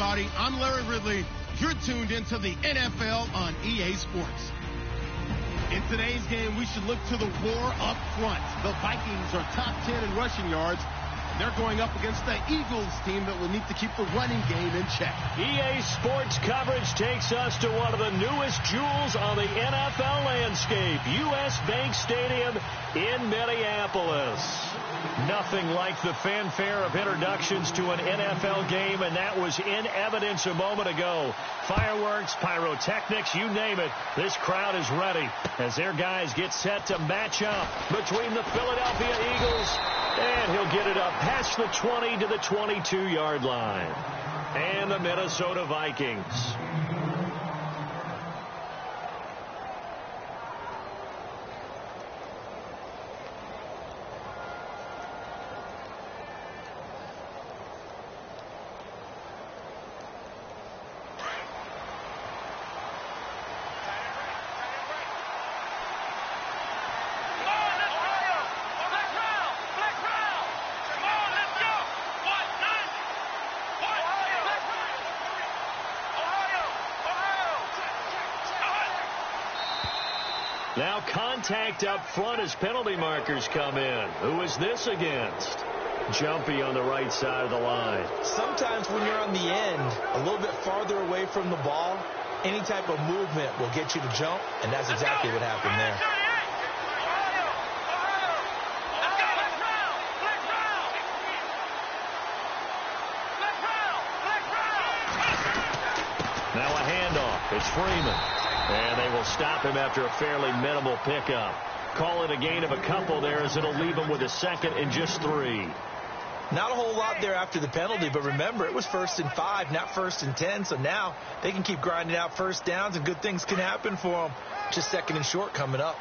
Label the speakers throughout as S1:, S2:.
S1: everybody. I'm Larry Ridley. You're tuned into the NFL on EA Sports. In today's game, we should look to the war up front. The Vikings are top 10 in rushing yards. They're going up against the Eagles team that will need to keep the running game in check.
S2: EA Sports coverage takes us to one of the newest jewels on the NFL landscape, U.S. Bank Stadium in Minneapolis. Nothing like the fanfare of introductions to an NFL game, and that was in evidence a moment ago. Fireworks, pyrotechnics, you name it. This crowd is ready as their guys get set to match up between the Philadelphia Eagles, and he'll get it up past the 20 to the 22-yard line. And the Minnesota Vikings. Now contact up front as penalty markers come in. Who is this against? Jumpy on the right side of the line.
S3: Sometimes when you're on the end, a little bit farther away from the ball, any type of movement will get you to jump, and that's exactly what happened there.
S2: Now a handoff. It's Freeman. And they will stop him after a fairly minimal pickup. Call it a gain of a couple there as it'll leave him with a second and just 3.
S3: Not a whole lot there after the penalty, but remember, it was 1st and 5, not 1st and 10, so now they can keep grinding out first downs and good things can happen for them. Just 2nd and short coming up.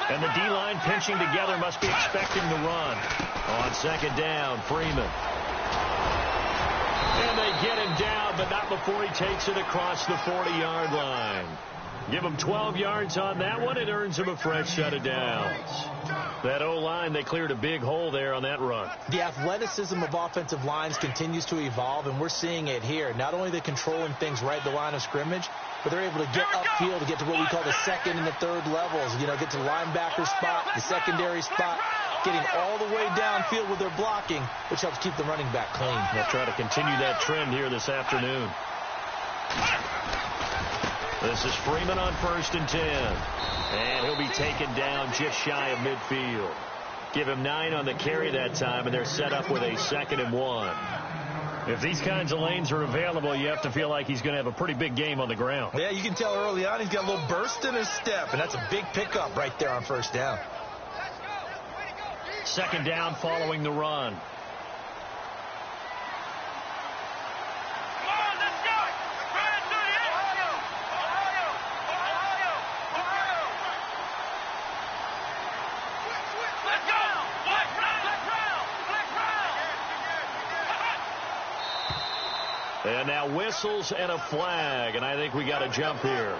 S2: And the D-line pinching together, must be expecting the run. On 2nd down, Freeman. And they get him down, but not before he takes it across the 40-yard line. Give him 12 yards on that one. It earns him a fresh set of downs. That O-line, they cleared a big hole there on that run.
S3: The athleticism of offensive lines continues to evolve, and we're seeing it here. Not only are they controlling things right at the line of scrimmage, but they're able to get upfield to get to what we call the 2nd and the 3rd levels. You know, get to the linebacker spot, the secondary spot, getting all the way downfield with their blocking, which helps keep the running back clean.
S2: They'll try to continue that trend here this afternoon. This is Freeman on 1st and 10. And he'll be taken down just shy of midfield. Give him 9 on the carry that time, and they're set up with a 2nd and 1. If these kinds of lanes are available, you have to feel like he's going to have a pretty big game on the ground.
S3: Yeah, you can tell early on he's got a little burst in his step, and that's a big pickup right there on 1st down.
S2: 2nd down following the run. And now whistles and a flag, and I think we got a jump here.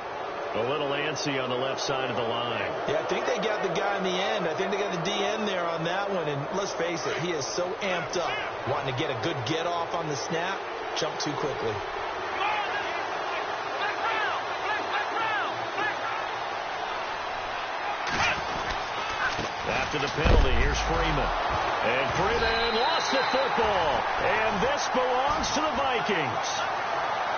S2: A little antsy on the left side of the line.
S3: Yeah, I think they got the guy in the end. I think they got the DN there on that one, and let's face it, he is so amped up, wanting to get a good get-off on the snap, jump too quickly.
S2: After the penalty, here's Freeman. And Freeman lost the football. And this belongs to the Vikings.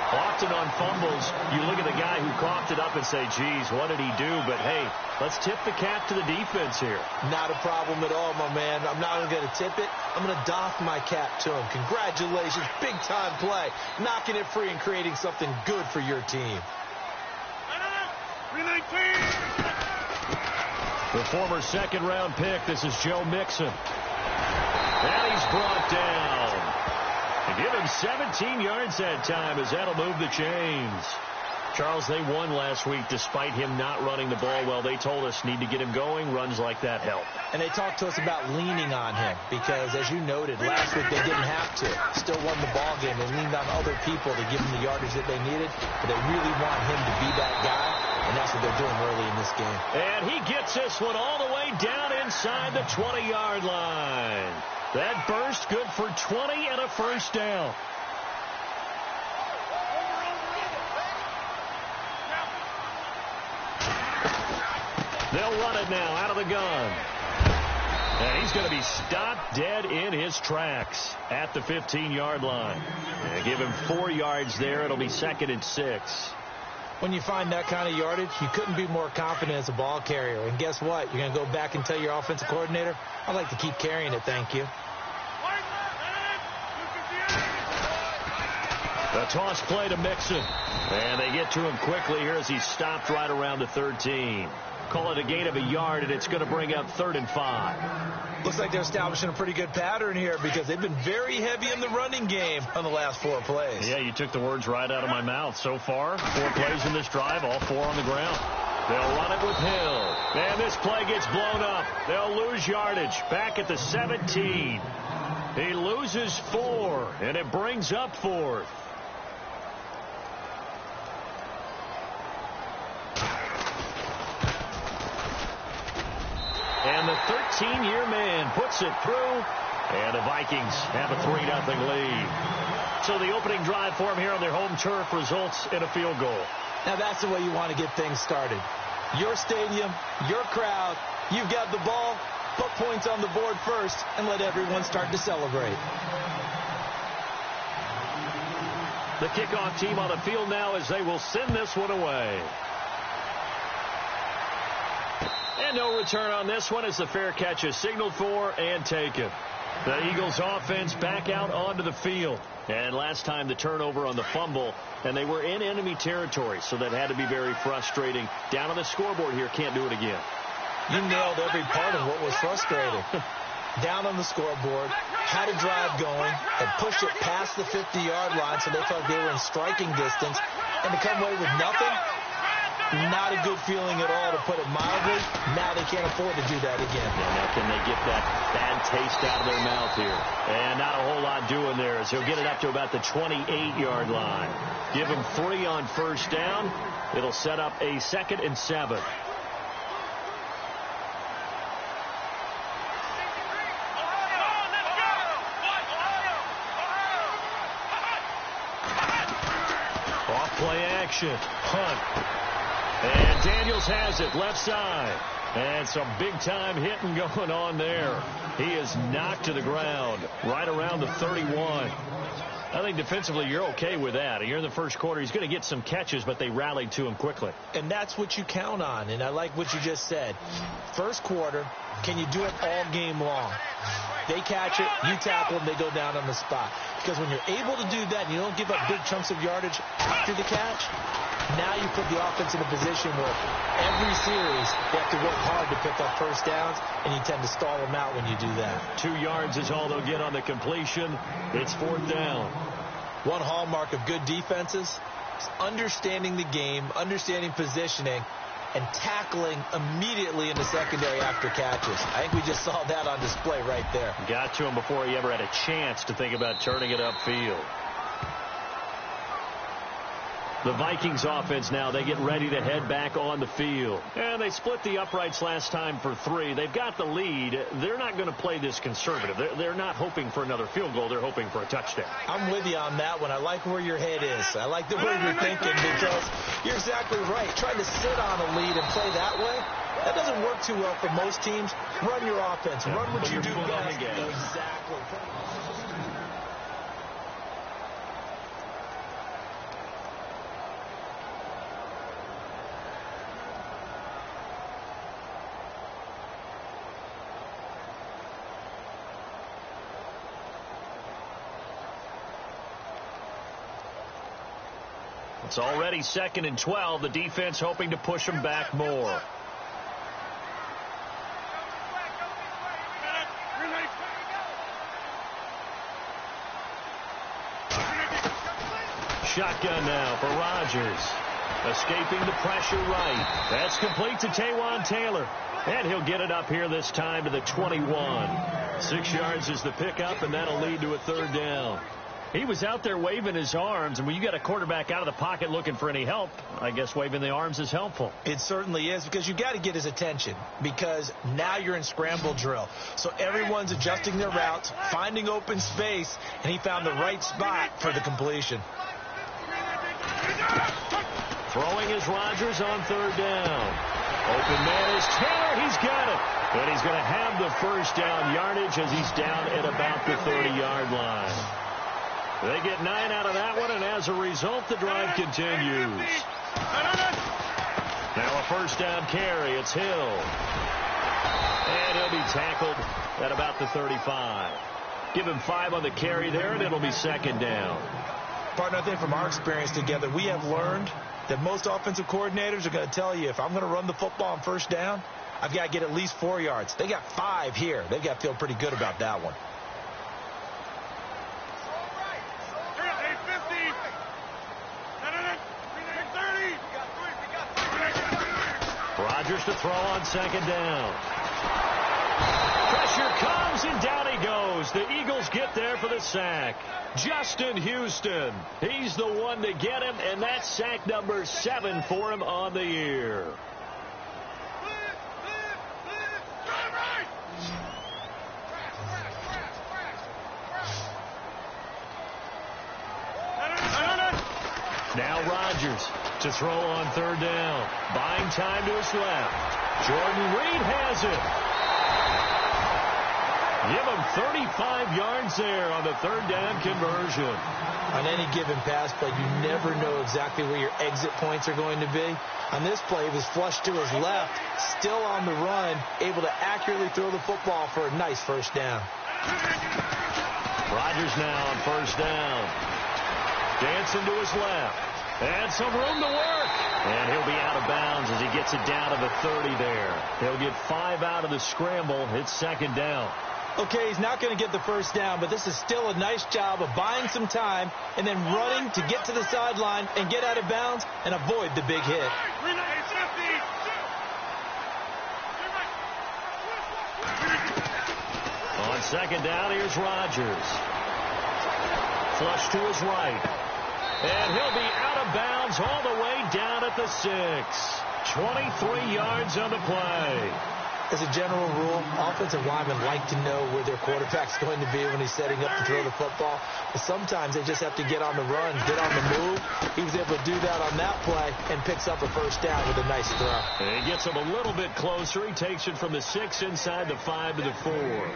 S2: Often on fumbles, you look at the guy who coughed it up and say, geez, what did he do? But, hey, let's tip the cap to the defense here.
S3: Not a problem at all, my man. I'm not even going to tip it. I'm going to doff my cap to him. Congratulations. Big-time play. Knocking it free and creating something good for your team.
S2: The former 2nd-round pick, this is Joe Mixon. And he's brought down. To give him 17 yards that time as that'll move the chains. Charles, they won last week despite him not running the ball well. They told us need to get him going. Runs like that help.
S3: And they talked to us about leaning on him because, as you noted, last week they didn't have to. Still won the ball game. They leaned on other people to give them the yardage that they needed. But they really want him to be that guy. and that's what they're doing early in this game.
S2: And he gets this one all the way down inside the 20-yard line. That burst good for 20 and a first down. They'll run it now out of the gun. And he's going to be stopped dead in his tracks at the 15-yard line. And give him 4 yards there. It'll be 2nd and 6.
S3: When you find that kind of yardage, you couldn't be more confident as a ball carrier. And guess what? You're going to go back and tell your offensive coordinator, I'd like to keep carrying it, thank you.
S2: A toss play to Mixon. And they get to him quickly here as he's stopped right around the 13. Call it a gain of a yard, and it's going to bring up 3rd and 5.
S3: Looks like they're establishing a pretty good pattern here because they've been very heavy in the running game on the last 4 plays.
S2: Yeah, you took the words right out of my mouth. So far, 4 plays in this drive, all 4 on the ground. They'll run it with Hill. And this play gets blown up. They'll lose yardage back at the 17. He loses 4, and it brings up 4th. And the 13-year man puts it through, and the Vikings have a 3-0 lead. So the opening drive for them here on their home turf results in a field goal.
S3: Now that's the way you want to get things started. Your stadium, your crowd, you've got the ball, put points on the board first, and let everyone start to celebrate.
S2: The kickoff team on the field now as they will send this one away. And no return on this one as the fair catch is signaled for and taken. The Eagles offense back out onto the field. And last time the turnover on the fumble, and they were in enemy territory, so that had to be very frustrating. Down on the scoreboard here, can't do it again.
S3: You nailed every part of what was frustrating. Down on the scoreboard, had a drive going, and pushed it past the 50-yard line so they felt they were in striking distance, and to come away with nothing, not a good feeling at all, to put it mildly. Now they can't afford to do that again.
S2: And now can they get that bad taste out of their mouth here? And not a whole lot doing there as he'll get it up to about the 28-yard line. Give him 3 on first down. It'll set up a 2nd and 7. Off play action. Hunt. And Daniels has it left side. And some big-time hitting going on there. He is knocked to the ground right around the 31. I think defensively you're okay with that. You're in the first quarter. He's going to get some catches, but they rallied to him quickly.
S3: And that's what you count on. And I like what you just said. First quarter, can you do it all game long? They catch it, you tackle them, they go down on the spot. Because when you're able to do that and you don't give up big chunks of yardage after the catch, now you put the offense in a position where every series they have to work hard to pick up first downs, and you tend to stall them out when you do that.
S2: 2 yards is all they'll get on the completion. It's 4th down.
S3: One hallmark of good defenses is understanding the game, understanding positioning, and tackling immediately in the secondary after catches. I think we just saw that on display right there.
S2: Got to him before he ever had a chance to think about turning it upfield. The Vikings offense now, they get ready to head back on the field. And they split the uprights last time for 3. They've got the lead. They're not going to play this conservative. They're not hoping for another field goal. They're hoping for a touchdown.
S3: I'm with you on that one. I like where your head is. I like the way you're thinking because you're exactly right. Trying to sit on a lead and play that way, that doesn't work too well for most teams. Run your offense. Run what you do best. Exactly.
S2: It's already 2nd and 12. The defense hoping to push them back more. Shotgun now for Rodgers. Escaping the pressure right. That's complete to Taywan Taylor. And he'll get it up here this time to the 21. 6 yards is the pickup, and that'll lead to a 3rd down. He was out there waving his arms, and when you got a quarterback out of the pocket looking for any help, I guess waving the arms is helpful.
S3: It certainly is, because you got to get his attention, because now you're in scramble drill. So everyone's adjusting their routes, finding open space, and he found the right spot for the completion.
S2: Throwing is Rodgers on third down. Open man is Taylor. He's got it. And he's going to have the first down yardage as he's down at about the 30-yard line. They get 9 out of that one, and as a result, the drive continues. Now a first down carry. It's Hill. And he'll be tackled at about the 35. Give him 5 on the carry there, and it'll be second down.
S3: Partner, I think from our experience together, we have learned that most offensive coordinators are going to tell you, if I'm going to run the football on first down, I've got to get at least 4 yards. They got 5 here. They've got to feel pretty good about that one.
S2: Rodgers to throw on second down. Pressure comes, and down he goes. The Eagles get there for the sack. Justin Houston. He's the one to get him, and that's sack number 7 for him on the year. Now Rodgers to throw on third down. Buying time to his left. Jordan Reed has it. Give him 35 yards there on the third down conversion.
S3: On any given pass play, you never know exactly where your exit points are going to be. On this play, he was flushed to his left, still on the run, able to accurately throw the football for a nice first down.
S2: Rodgers now on first down. Dancing to his left. And some room to work. And he'll be out of bounds as he gets it down to the 30 there. He'll get 5 out of the scramble. It's second down.
S3: Okay, he's not going to get the first down, but this is still a nice job of buying some time and then running to get to the sideline and get out of bounds and avoid the big hit.
S2: On second down, here's Rodgers. Flush to his right. And he'll be out of bounds all the way down at the 6. 23 yards on the play.
S3: As a general rule, offensive linemen like to know where their quarterback's going to be when he's setting up to throw the football. But sometimes they just have to get on the run, get on the move. He was able to do that on that play and picks up a first down with a nice throw.
S2: And he gets him a little bit closer. He takes it from the 6 inside the 5 to the 4.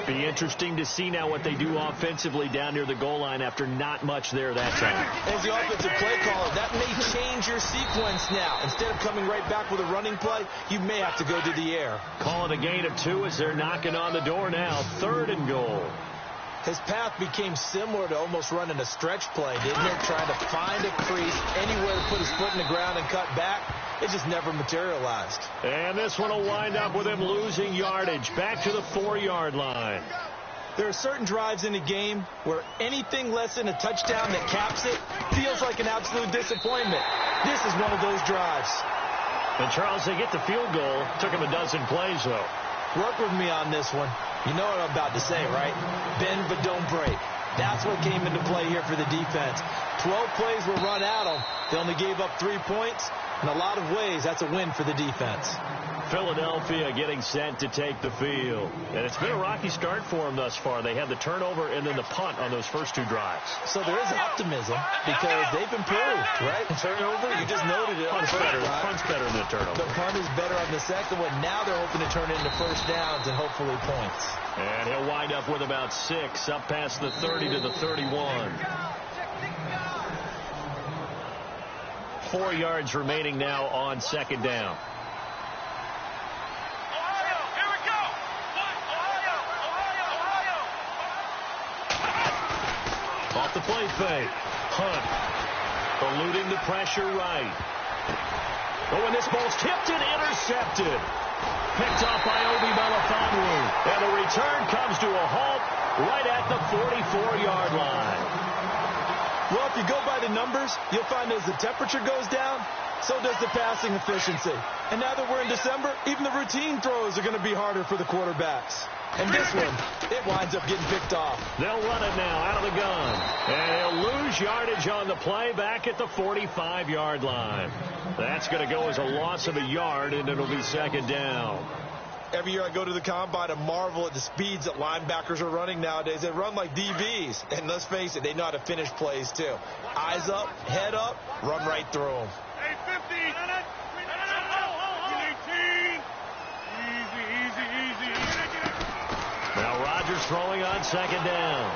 S2: Be interesting to see now what they do offensively down near the goal line after not much there that time.
S3: As the offensive play caller, that may change your sequence now. Instead of coming right back with a running play, you may have to go to the air.
S2: Calling a gain of 2 as they're knocking on the door now. 3rd and goal.
S3: His path became similar to almost running a stretch play, didn't it? Trying to find a crease, anywhere to put his foot in the ground and cut back. It just never materialized.
S2: And this one will wind up with him losing yardage back to the 4-yard line.
S3: There are certain drives in a game where anything less than a touchdown that caps it feels like an absolute disappointment. This is one of those drives.
S2: And, Charles, they get the field goal. Took him a dozen plays, though.
S3: Work with me on this one. You know what I'm about to say, right? Bend but don't break. That's what came into play here for the defense. 12 plays were run at them. They only gave up 3 points. In a lot of ways, that's a win for the defense.
S2: Philadelphia getting set to take the field. And it's been a rocky start for them thus far. They had the turnover and then the punt on those first 2 drives.
S3: So there is optimism because they've improved, right? Turnover, you just noted it.
S2: Punt's better than the turnover.
S3: The punt is better on the second one. Now they're hoping to turn it into first downs and hopefully points.
S2: And he'll wind up with about 6 up past the 30 to the 31. 4 yards remaining now on second down. Off the play fake. Hunt. Eluding the pressure right. Oh, and this ball's tipped and intercepted. Picked off by Obi Melifonwu. And the return comes to a halt right at the 44-yard line.
S3: Well, if you go by the numbers, you'll find as the temperature goes down, so does the passing efficiency. And now that we're in December, even the routine throws are going to be harder for the quarterbacks. And this one, it winds up getting picked off.
S2: They'll run it now out of the gun. And he'll lose yardage on the play back at the 45-yard line. That's going to go as a loss of a yard, and it'll be second down.
S3: Every year I go to the combine and marvel at the speeds that linebackers are running nowadays. They run like DBs. And let's face it, they know how to finish plays too. Eyes up, head up, run right through them.
S4: Hey, 50. Easy.
S2: Now Rodgers throwing on second down.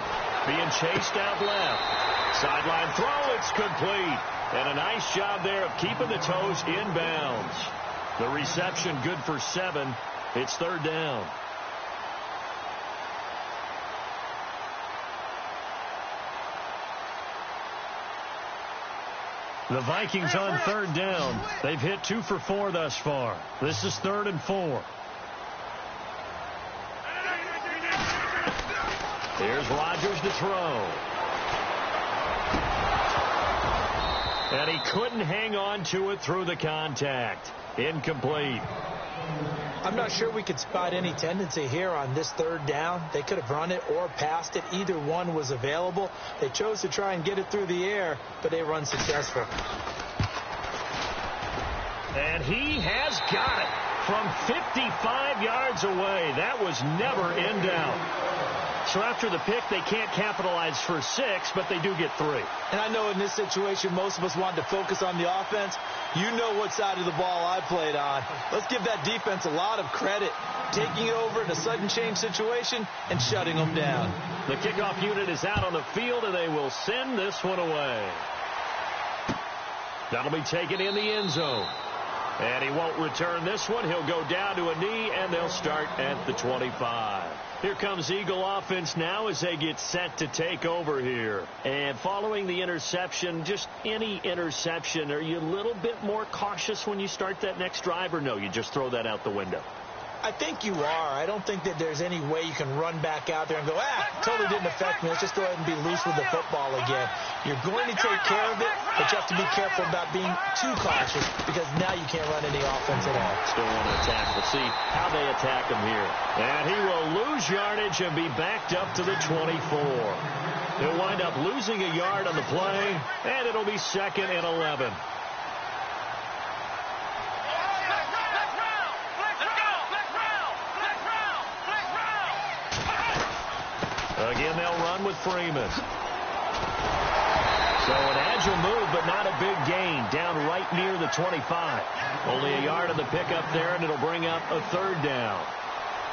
S2: Being chased out left. Sideline throw, it's complete. And a nice job there of keeping the toes inbounds. The reception good for 7. It's third down. The Vikings on third down. They've hit 2 for 4 thus far. This is 3rd and 4. Here's Rodgers to throw. And he couldn't hang on to it through the contact. Incomplete.
S3: I'm not sure we could spot any tendency here on this third down. They could have run it or passed it. Either one was available. They chose to try and get it through the air, but they were unsuccessful.
S2: And he has got it from 55 yards away. That was never in doubt. So after the pick, they can't capitalize for 6, but they do get 3.
S3: And I know in this situation, most of us wanted to focus on the offense. You know what side of the ball I played on. Let's give that defense a lot of credit. Taking it over in a sudden change situation and shutting them down.
S2: The kickoff unit is out on the field, and they will send this one away. That'll be taken in the end zone. And he won't return this one. He'll go down to a knee, and they'll start at the 25. Here comes Eagle offense now as they get set to take over here. And following the interception, just any interception, are you a little bit more cautious when you start that next drive, or no, you just throw that out the window?
S3: I think you are. I don't think that there's any way you can run back out there and go, totally didn't affect me. Let's just go ahead and be loose with the football again. You're going to take care of it, but you have to be careful about being too cautious because now you can't run any offense at all.
S2: Still want to attack. We'll see how they attack him here. And he will lose yardage and be backed up to the 24. He'll wind up losing a yard on the play, and it'll be 2nd and 11. Again, they'll run with Freeman. So an agile move, but not a big gain. Down right near the 25. Only a yard on the pickup there, and it'll bring up a 3rd down.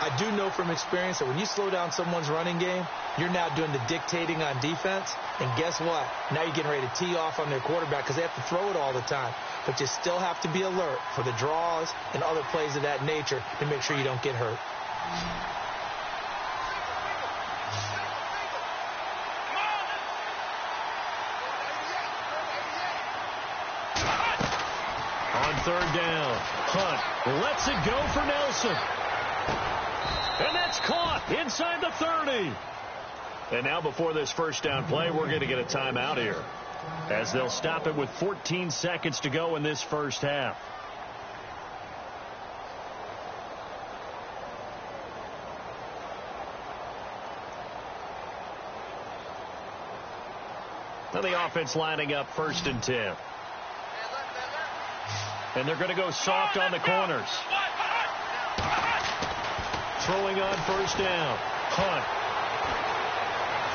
S3: I do know from experience that when you slow down someone's running game, you're now doing the dictating on defense. And guess what? Now you're getting ready to tee off on their quarterback because they have to throw it all the time. But you still have to be alert for the draws and other plays of that nature to make sure you don't get hurt.
S2: On 3rd down, Hunt lets it go for Nelson. And that's caught inside the 30. And now before this first down play, we're going to get a timeout here, as they'll stop it with 14 seconds to go in this first half. Now the offense lining up 1st and 10. And they're going to go soft on the corners. Throwing on 1st down. Hunt.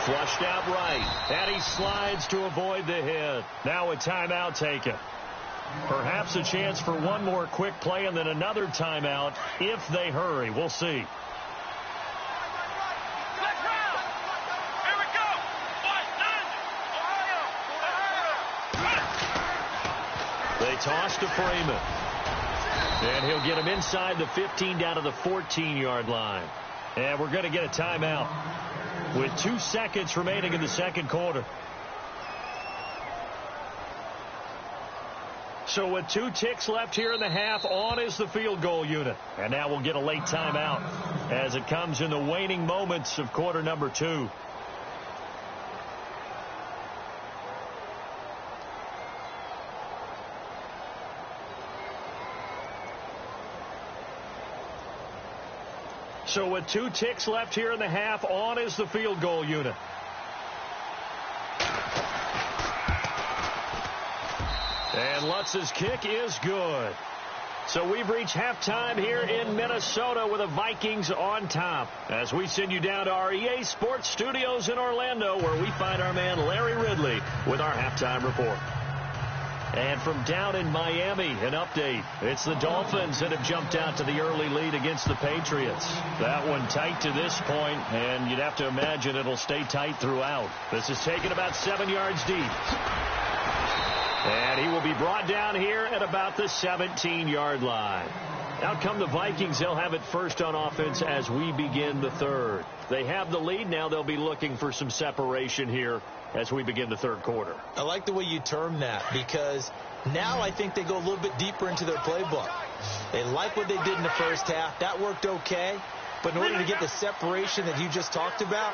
S2: Flushed out right. And he slides to avoid the hit. Now a timeout taken. Perhaps a chance for one more quick play and then another timeout if they hurry. We'll see. They toss to Freeman. And he'll get him inside the 15 down to the 14-yard line. And we're going to get a timeout with 2 seconds remaining in the second quarter. So with 2 ticks left here in the half, on is the field goal unit. And now we'll get a late timeout as it comes in the waning moments of quarter number 2. So with 2 ticks left here in the half, on is the field goal unit. And Lutz's kick is good. So we've reached halftime here in Minnesota with the Vikings on top. As we send you down to our EA Sports Studios in Orlando, where we find our man Larry Ridley with our halftime report. And from down in Miami, an update. It's the Dolphins that have jumped out to the early lead against the Patriots. That one tight to this point, and you'd have to imagine it'll stay tight throughout. This is taken about 7 yards deep. And he will be brought down here at about the 17-yard line. Out come the Vikings. They'll have it first on offense as we begin the third. They have the lead. Now they'll be looking for some separation here as we begin the third quarter.
S3: I like the way you term that, because now I think they go a little bit deeper into their playbook. They like what they did in the first half. That worked okay. But in order to get the separation that you just talked about,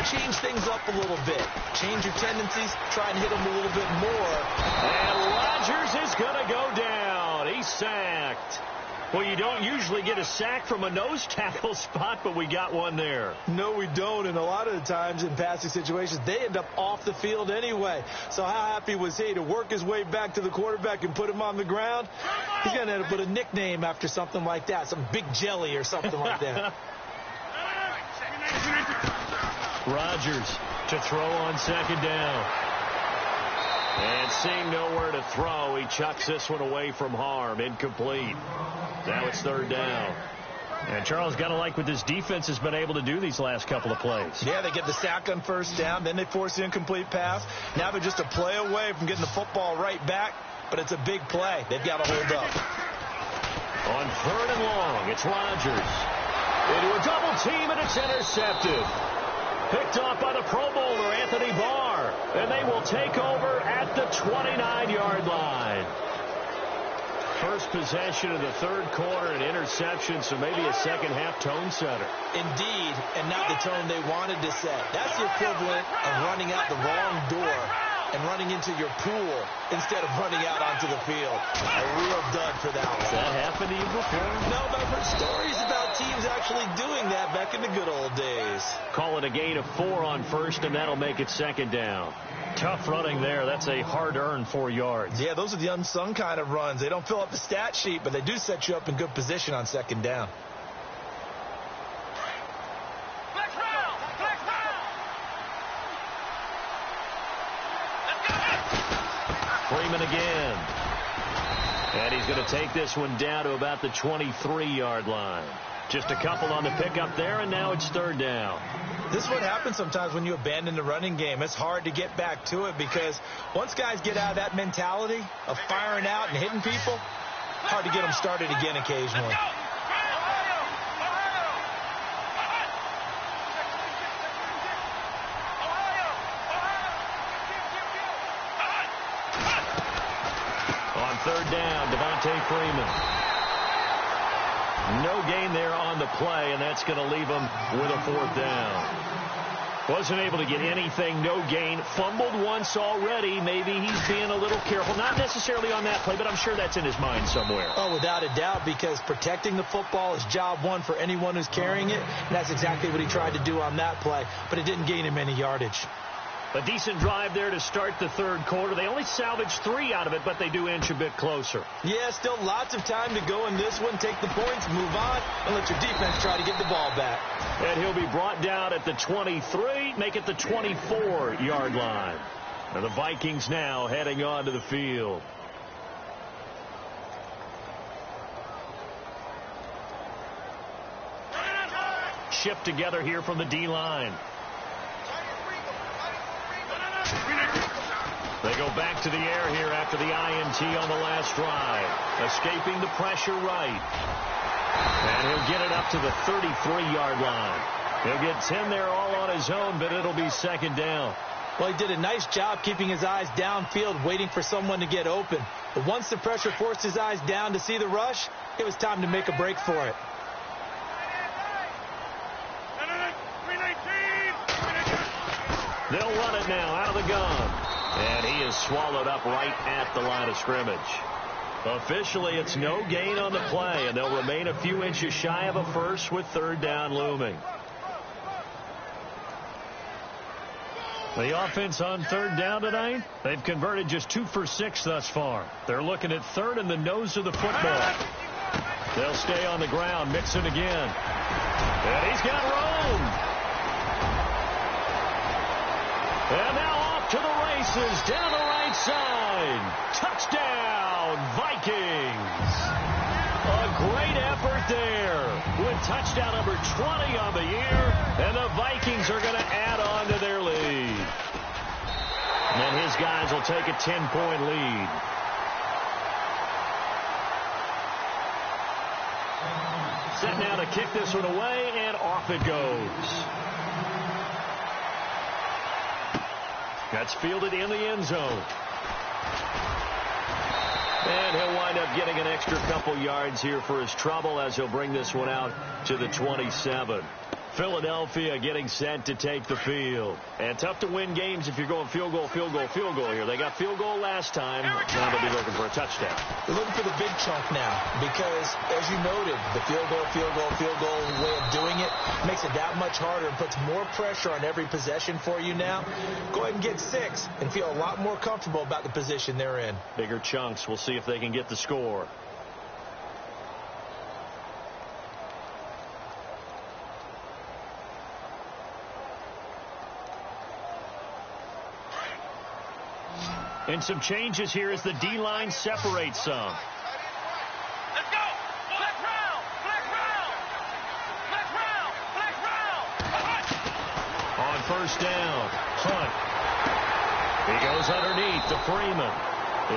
S3: change things up a little bit. Change your tendencies. Try and hit them a little bit more.
S2: And Rodgers is going to go down. He's sacked. Well, you don't usually get a sack from a nose tackle spot, but we got one there.
S3: No, we don't. And a lot of the times in passing situations, they end up off the field anyway. So how happy was he to work his way back to the quarterback and put him on the ground? He's going to end up with a nickname after something like that, some Big Jelly or something like that.
S2: Rodgers to throw on second down. And seeing nowhere to throw, he chucks this one away from harm. Incomplete. Now it's third down. And Charles, got to like what this defense has been able to do these last couple of plays.
S3: Yeah, they get the sack on first down. Then they force the incomplete pass. Now they're just a play away from getting the football right back. But it's a big play. They've got to hold up.
S2: On third and long, it's Rodgers. Into a double team, and it's intercepted. Picked off by the Pro Bowler, Anthony Barr. And they will take over at the 29-yard line. First possession of the third quarter, an interception, so maybe a second-half tone setter.
S3: Indeed, and not the tone they wanted to set. That's the equivalent of running out the wrong door and running into your pool instead of running out onto the field. A real dud for that one.
S2: Has that happened to you before?
S3: No, but I've heard stories about teams actually doing that back in the good old days.
S2: Call it a gain of 4 on first, and that'll make it second down. Tough running there. That's a hard-earned 4 yards.
S3: Yeah, those are the unsung kind of runs. They don't fill up the stat sheet, but they do set you up in good position on second down.
S2: Freeman again. And he's going to take this one down to about the 23-yard line. Just a couple on the pickup there, and now it's third down.
S3: This is what happens sometimes when you abandon the running game. It's hard to get back to it because once guys get out of that mentality of firing out and hitting people, hard to get them started again occasionally.
S2: On third down, Devontae Freeman. No gain there on the play, and that's going to leave him with a fourth down. Wasn't able to get anything, no gain. Fumbled once already. Maybe he's being a little careful. Not necessarily on that play, but I'm sure that's in his mind somewhere.
S3: Oh, without a doubt, because protecting the football is job one for anyone who's carrying it. And that's exactly what he tried to do on that play, but it didn't gain him any yardage.
S2: A decent drive there to start the third quarter. They only salvaged 3 out of it, but they do inch a bit closer.
S3: Yeah, still lots of time to go in this one. Take the points, move on, and let your defense try to get the ball back.
S2: And he'll be brought down at the 23, make it the 24-yard line. And the Vikings now heading onto the field. Shipped together here from the D-line. They go back to the air here after the INT on the last drive. Escaping the pressure right. And he'll get it up to the 33-yard line. He'll get 10 there all on his own, but it'll be second down.
S3: Well, he did a nice job keeping his eyes downfield, waiting for someone to get open. But once the pressure forced his eyes down to see the rush, it was time to make a break for it.
S2: They'll run it now out of the gun. And he is swallowed up right at the line of scrimmage. Officially, it's no gain on the play, and they'll remain a few inches shy of a first with third down looming. The offense on third down tonight, they've converted just 2 for 6 thus far. They're looking at third in the nose of the football. They'll stay on the ground, Mixon again. And he's got room. And now off to the races down the right side. Touchdown, Vikings. A great effort there with touchdown number 20 on the year. And the Vikings are going to add on to their lead. And his guys will take a 10-point lead. Set now to kick this one away, and off it goes. That's fielded in the end zone. And he'll wind up getting an extra couple yards here for his trouble as he'll bring this one out to the 27. Philadelphia getting set to take the field. And tough to win games if you're going field goal, field goal, field goal here. They got field goal last time. Now they'll be looking for a touchdown.
S3: They're looking for the big chunk now because, as you noted, the field goal, field goal, field goal way of doing it makes it that much harder and puts more pressure on every possession for you now. Go ahead and get 6 and feel a lot more comfortable about the position they're in.
S2: Bigger chunks. We'll see if they can get the score. And some changes here as the D-line separates some.
S4: Let's go! Flex round! Flex round! Flex round! Flex round!
S2: On first down, Hunt. He goes underneath to Freeman.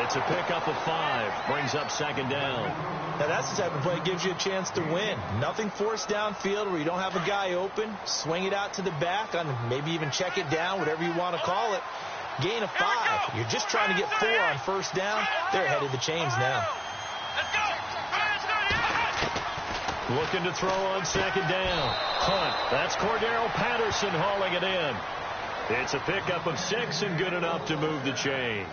S2: It's a pickup of 5. Brings up second down.
S3: Now that's the type of play that gives you a chance to win. Nothing forced downfield where you don't have a guy open. Swing it out to the back, on maybe even check it down, whatever you want to call it. Gain of 5. You're just trying to get 4 on first down. They're ahead of the chains now.
S2: Looking to throw on second down. Hunt. That's Cordero Patterson hauling it in. It's a pickup of 6 and good enough to move the chains.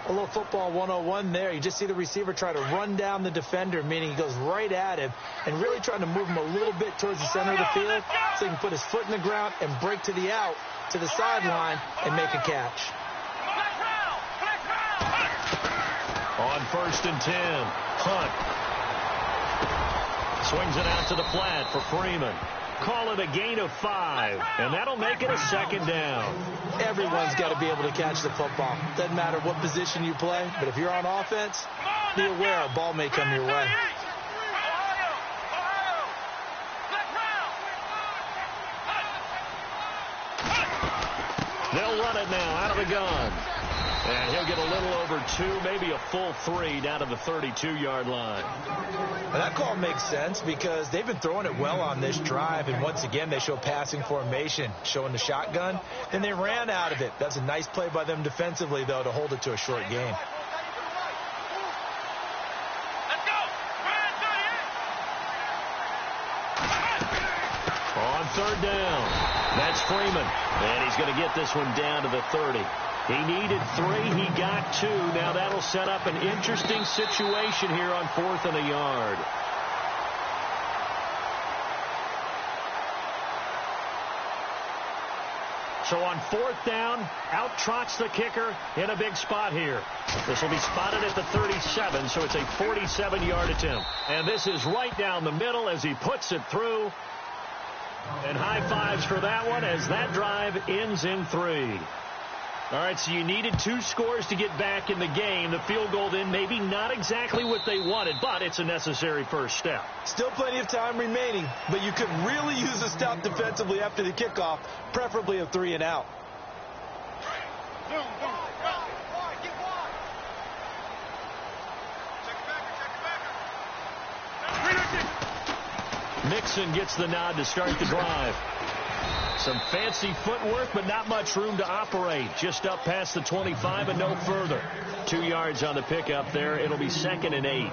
S3: A little football 101 there. You just see the receiver try to run down the defender, meaning he goes right at him and really trying to move him a little bit towards the center of the field so he can put his foot in the ground and break to the out, to the sideline, and make a catch.
S2: On first and 10, Hunt. Swings it out to the flat for Freeman. Call it a gain of 5, and that'll make it a second down.
S3: Everyone's got to be able to catch the football. Doesn't matter what position you play, but if you're on offense, be aware a ball may come your way.
S2: They'll run it now out of the gun. And he'll get a little over 2, maybe a full 3 down to the 32-yard line.
S3: Well, that call makes sense because they've been throwing it well on this drive, and once again they show passing formation, showing the shotgun, and they ran out of it. That's a nice play by them defensively, though, to hold it to a short gain.
S2: On third down, that's Freeman, and he's going to get this one down to the 30. He needed 3. He got 2. Now that'll set up an interesting situation here on 4th and a yard. So on 4th down, out trots the kicker in a big spot here. This will be spotted at the 37, so it's a 47-yard attempt. And this is right down the middle as he puts it through. And high fives for that one as that drive ends in 3. All right, so you needed 2 scores to get back in the game. The field goal then maybe not exactly what they wanted, but it's a necessary first step.
S3: Still plenty of time remaining, but you could really use a stop defensively after the kickoff, preferably a 3 and out.
S2: Mixon gets the nod to start the drive. Some fancy footwork, but not much room to operate. Just up past the 25 and no further. 2 yards on the pickup there. It'll be 2nd and 8.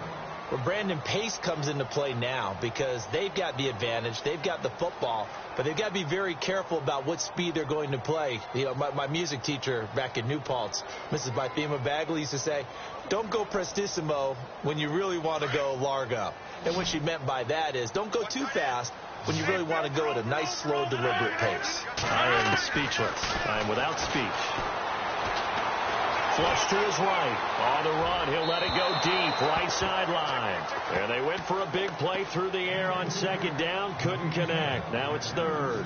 S3: Well, Brandon, pace comes into play now because they've got the advantage. They've got the football, but they've got to be very careful about what speed they're going to play. You know, my music teacher back in New Paltz, Mrs. Bythema Bagley, used to say, don't go prestissimo when you really want to go largo. And what she meant by that is don't go too fast when you really want to go at a nice, slow, deliberate pace.
S2: I am speechless. I am without speech. Flush to his right. On the run, he'll let it go deep, right sideline. And they went for a big play through the air on second down. Couldn't connect. Now it's third.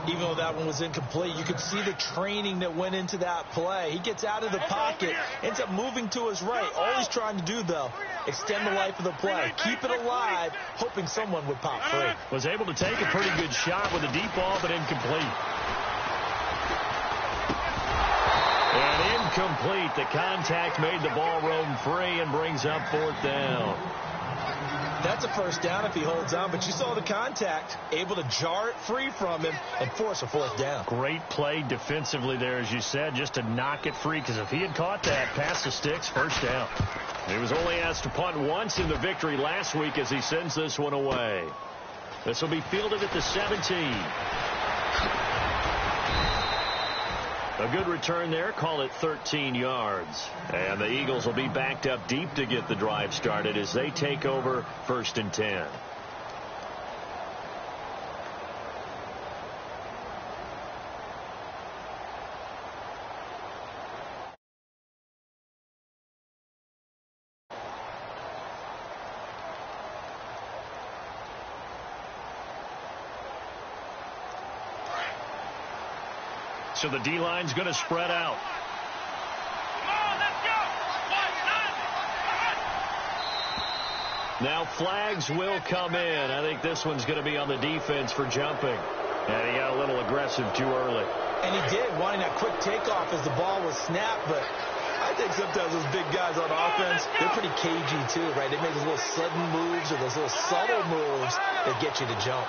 S3: Even though that one was incomplete, you could see the training that went into that play. He gets out of the pocket, ends up moving to his right. All he's trying to do, though, extend the life of the play. Keep it alive, hoping someone would pop free.
S2: Was able to take a pretty good shot with a deep ball, but incomplete. And incomplete. The contact made the ball roam free and brings up fourth down.
S3: That's a first down if he holds on, but you saw the contact, able to jar it free from him and force a fourth down.
S2: Great play defensively there, as you said, just to knock it free, because if he had caught that, past the sticks, first down. He was only asked to punt once in the victory last week as he sends this one away. This will be fielded at the 17. A good return there. Call it 13 yards. And the Eagles will be backed up deep to get the drive started as they take over 1st and 10. So the D-line's going to spread out. Now flags will come in. I think this one's going to be on the defense for jumping. And he got a little aggressive too early.
S3: And he did, wanting that quick takeoff as the ball was snapped. But I think sometimes those big guys on offense, they're pretty cagey too, right? They make those little sudden moves or those little subtle moves that get you to jump.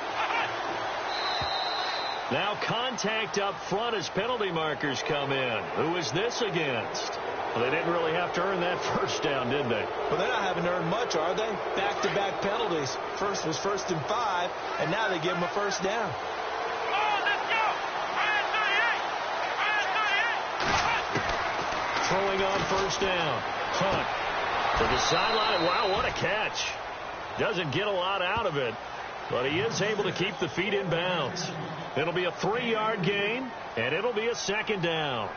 S2: Now contact up front as penalty markers come in. Who is this against? Well, they didn't really have to earn that first down, did they?
S3: Well, they're not having to earn much, are they? Back-to-back penalties. First was 1st and 5, and now they give them a first down.
S2: Throwing on first down. Hunt to the sideline. Wow, what a catch. Doesn't get a lot out of it, but he is able to keep the feet in bounds. It'll be a 3-yard gain, and it'll be a second down.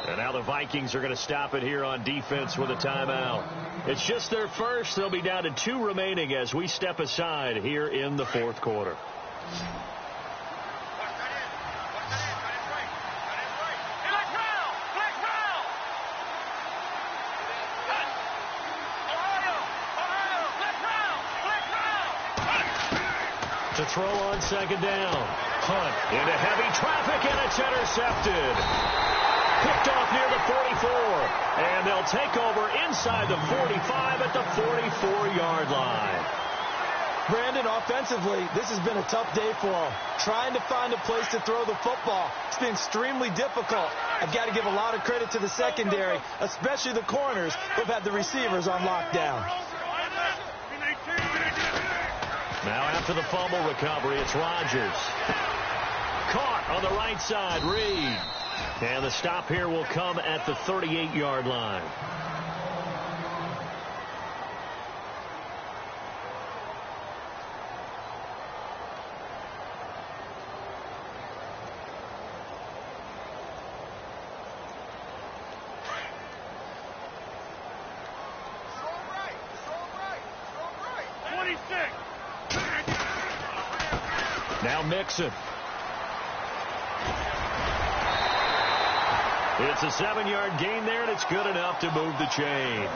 S2: And now the Vikings are going to stop it here on defense with a timeout. It's just their first. They'll be down to 2 remaining as we step aside here in the 4th quarter. To throw on second down. Hunt into heavy traffic, and it's intercepted. Picked off near the 44. And they'll take over inside the 45 at the 44-yard line.
S3: Brandon, offensively, this has been a tough day for them. Trying to find a place to throw the football. It's been extremely difficult. I've got to give a lot of credit to the secondary, especially the corners who've had the receivers on lockdown.
S2: Now after the fumble recovery, it's Rodgers. Caught on the right side, Reed. And the stop here will come at the 38-yard line. Now Mixon. It's a 7-yard gain there, and it's good enough to move the chains.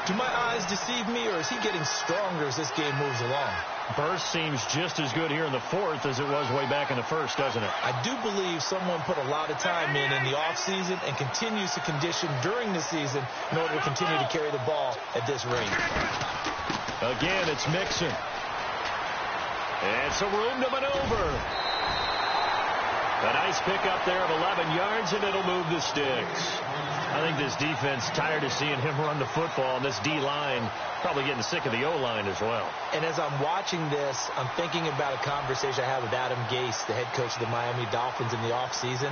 S3: Do my eyes deceive me, or is he getting stronger as this game moves along?
S2: Burst seems just as good here in the 4th as it was way back in the 1st, doesn't it?
S3: I do believe someone put a lot of time in the offseason and continues to condition during the season in order to continue to carry the ball at this rate.
S2: Again, it's Mixon. And some room to maneuver. A nice pickup there of 11 yards, and it'll move the sticks. I think this defense tired of seeing him run the football, and this D-line probably getting sick of the O-line as well.
S3: And as I'm watching this, I'm thinking about a conversation I had with Adam Gase, the head coach of the Miami Dolphins, in the offseason.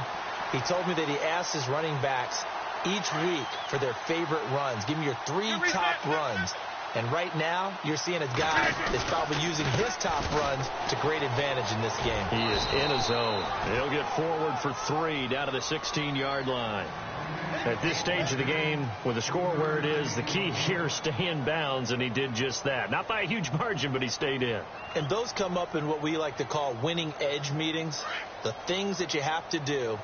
S3: He told me that he asked his running backs each week for their favorite runs. Give me your 3 top runs. And right now, you're seeing a guy that's probably using his top runs to great advantage in this game.
S2: He is in a zone. He'll get forward for 3 down to the 16-yard line. At this stage of the game, with the score where it is, the key here is stay in bounds, and he did just that. Not by a huge margin, but he stayed in.
S3: And those come up in what we like to call winning edge meetings. The things that you have to do,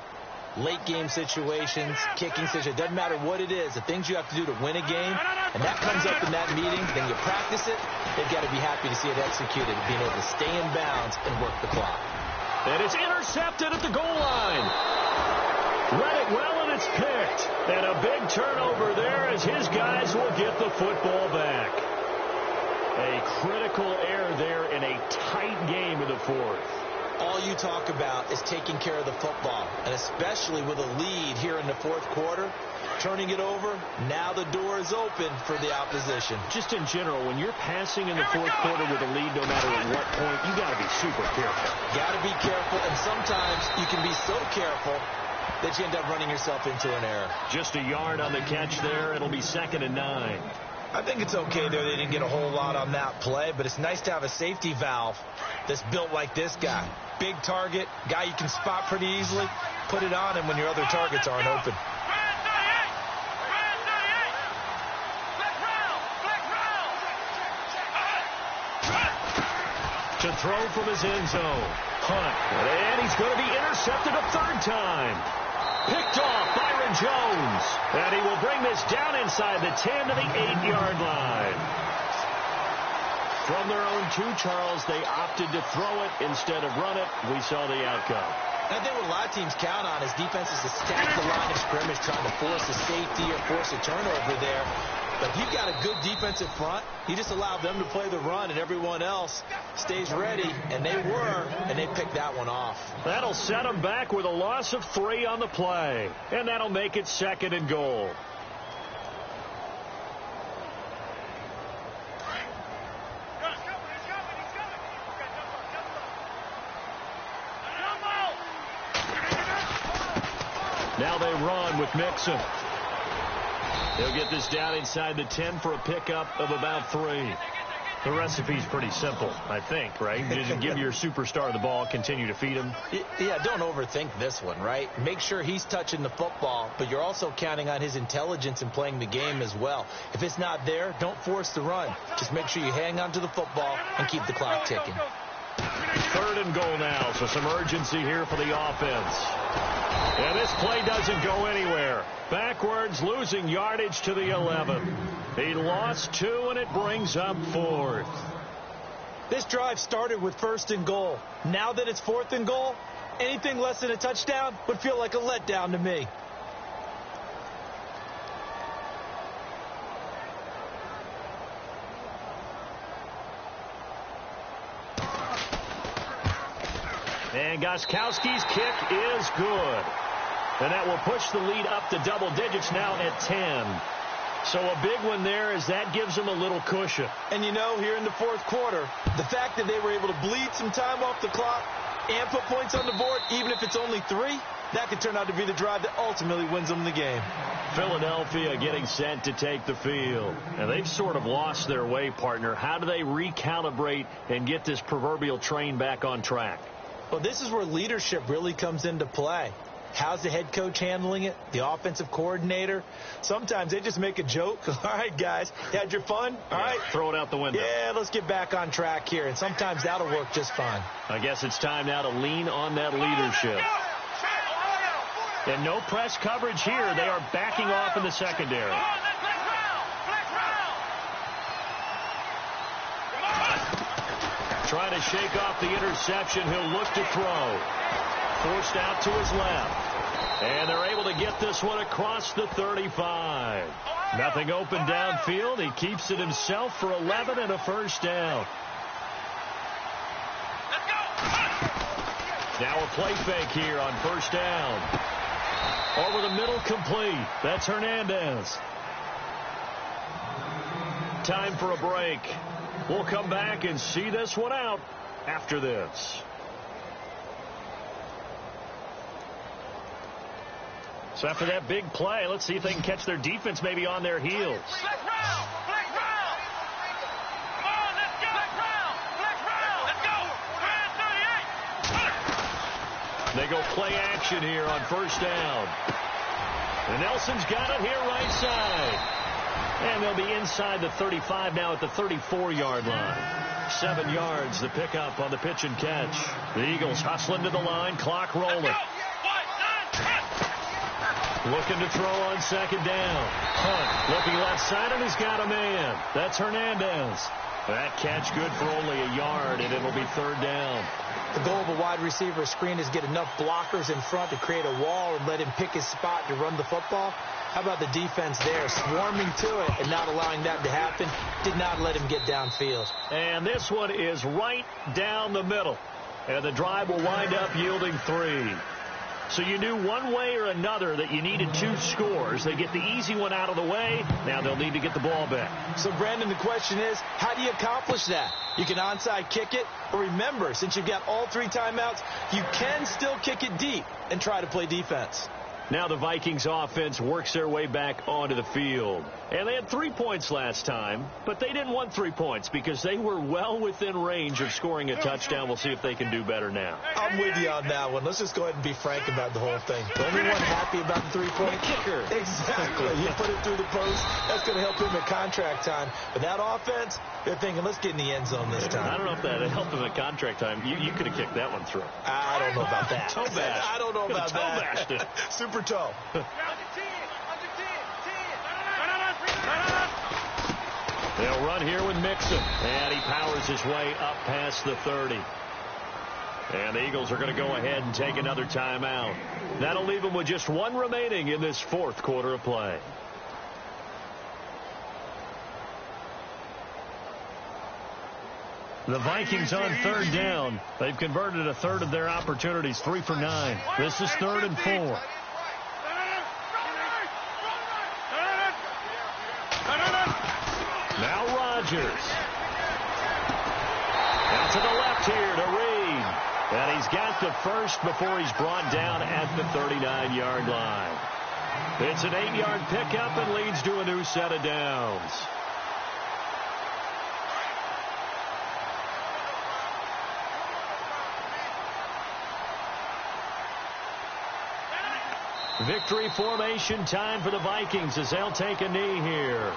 S3: late game situations, kicking situations, doesn't matter what it is, the things you have to do to win a game, and that comes up in that meeting, then you practice it, they've got to be happy to see it executed, being able to stay in bounds and work the clock.
S2: And it's intercepted at the goal line. Read it well, and it's picked. And a big turnover there as his guys will get the football back. A critical error there in a tight game in the fourth.
S3: All you talk about is taking care of the football, and especially with a lead here in the fourth quarter, turning it over, now the door is open for the opposition.
S2: Just in general, when you're passing in the fourth quarter with a lead, no matter at what point, you got to be super careful.
S3: Got to be careful, and sometimes you can be so careful that you end up running yourself into an error.
S2: Just a yard on the catch there. It'll be 2nd and 9.
S3: I think it's okay there. They didn't get a whole lot on that play, but it's nice to have a safety valve that's built like this guy. Big target, guy you can spot pretty easily. Put it on him when your other targets aren't open.
S2: To throw from his end zone. Hunt. And he's going to be intercepted a 3rd time. Picked off Byron Jones. And he will bring this down inside the 10 to the 8-yard line. From their own 2, Charles, they opted to throw it instead of run it. We saw the outcome.
S3: I think what a lot of teams count on is defenses to stack the line of scrimmage, trying to force a safety or force a turnover there. But if you've got a good defensive front, you just allow them to play the run, and everyone else stays ready, and they were, and they picked that one off.
S2: That'll set them back with a loss of 3 on the play, and that'll make it 2nd and goal. Now they run with Mixon. They'll get this down inside the 10 for a pickup of about 3. The recipe's pretty simple, I think, right? Just give your superstar the ball, continue to feed him.
S3: Yeah, don't overthink this one, right? Make sure he's touching the football, but you're also counting on his intelligence in playing the game as well. If it's not there, don't force the run. Just make sure you hang on to the football and keep the clock ticking.
S2: 3rd and goal now, so some urgency here for the offense. And this play doesn't go anywhere. Backwards, losing yardage to the 11. He lost 2, and it brings up 4th.
S3: This drive started with 1st and goal. Now that it's 4th and goal, anything less than a touchdown would feel like a letdown to me.
S2: And Gostkowski's kick is good. And that will push the lead up to double digits now at 10. So a big one there as that gives them a little cushion.
S3: And you know, here in the fourth quarter, the fact that they were able to bleed some time off the clock and put points on the board, even if it's only 3, that could turn out to be the drive that ultimately wins them the game.
S2: Philadelphia getting set to take the field. And they've sort of lost their way, partner. How do they recalibrate and get this proverbial train back on track?
S3: Well, this is where leadership really comes into play. How's the head coach handling it? The offensive coordinator? Sometimes they just make a joke. All right, guys, had your fun? All right.
S2: Throw it out the window.
S3: Yeah, let's get back on track here. And sometimes that'll work just fine.
S2: I guess it's time now to lean on that leadership. And no press coverage here. They are backing off in the secondary. Trying to shake off the interception. He'll look to throw. Forced out to his left. And they're able to get this one across the 35. Nothing open downfield. He keeps it himself for 11 and a 1st down. Now a play fake here on 1st down. Over the middle, complete. That's Hernandez. Time for a break. We'll come back and see this one out after this. So after that big play, let's see if they can catch their defense maybe on their heels.
S4: Black round! Black round! Come on, let's go! Black round! Black round! Let's go! Red 38!
S2: They go play action here on first down. And Nelson's got it here right side. And they'll be inside the 35 now at the 34-yard line. 7 yards the pickup on the pitch and catch. The Eagles hustling to the line, clock rolling. Looking to throw on second down. Hunt looking left side, and he's got a man. That's Hernandez. That catch good for only a yard, and it'll be third down.
S3: The goal of a wide receiver screen is get enough blockers in front to create a wall and let him pick his spot to run the football. How about the defense there, swarming to it and not allowing that to happen? Did not let him get downfield.
S2: And this one is right down the middle. And the drive will wind up yielding 3. So you knew one way or another that you needed 2 scores. They get the easy one out of the way. Now they'll need to get the ball back.
S3: So, Brandon, the question is, how do you accomplish that? You can onside kick it, or remember, since you've got all 3 timeouts, you can still kick it deep and try to play defense.
S2: Now the Vikings offense works their way back onto the field. And they had 3 points last time, but they didn't want 3 points because they were well within range of scoring a touchdown. We'll see if they can do better now.
S3: I'm with you on that one. Let's just go ahead and be frank about the whole thing. The only one happy about the 3-point
S2: kicker.
S3: Exactly. You put it through the post. That's going to help him at contract time. But that offense, they're thinking, let's get in the end zone this time.
S2: I don't know if that helped him at contract time. You could have kicked that one through.
S3: I don't know about that.
S2: Toe bash.
S3: I don't know about
S2: toe
S3: that.
S2: bashed it.
S3: Super toe.
S2: They'll run here with Mixon. And he powers his way up past the 30. And the Eagles are going to go ahead and take another timeout. That'll leave them with just 1 remaining in this 4th quarter of play. The Vikings on 3rd down. They've converted a 1/3 of their opportunities, 3 for 9. This is 3rd and 4. Now Rodgers. Out to the left here to Reed. And he's got the first before he's brought down at the 39-yard line. It's an 8-yard pickup and leads to a new set of downs. Victory formation time for the Vikings as they'll take a knee here.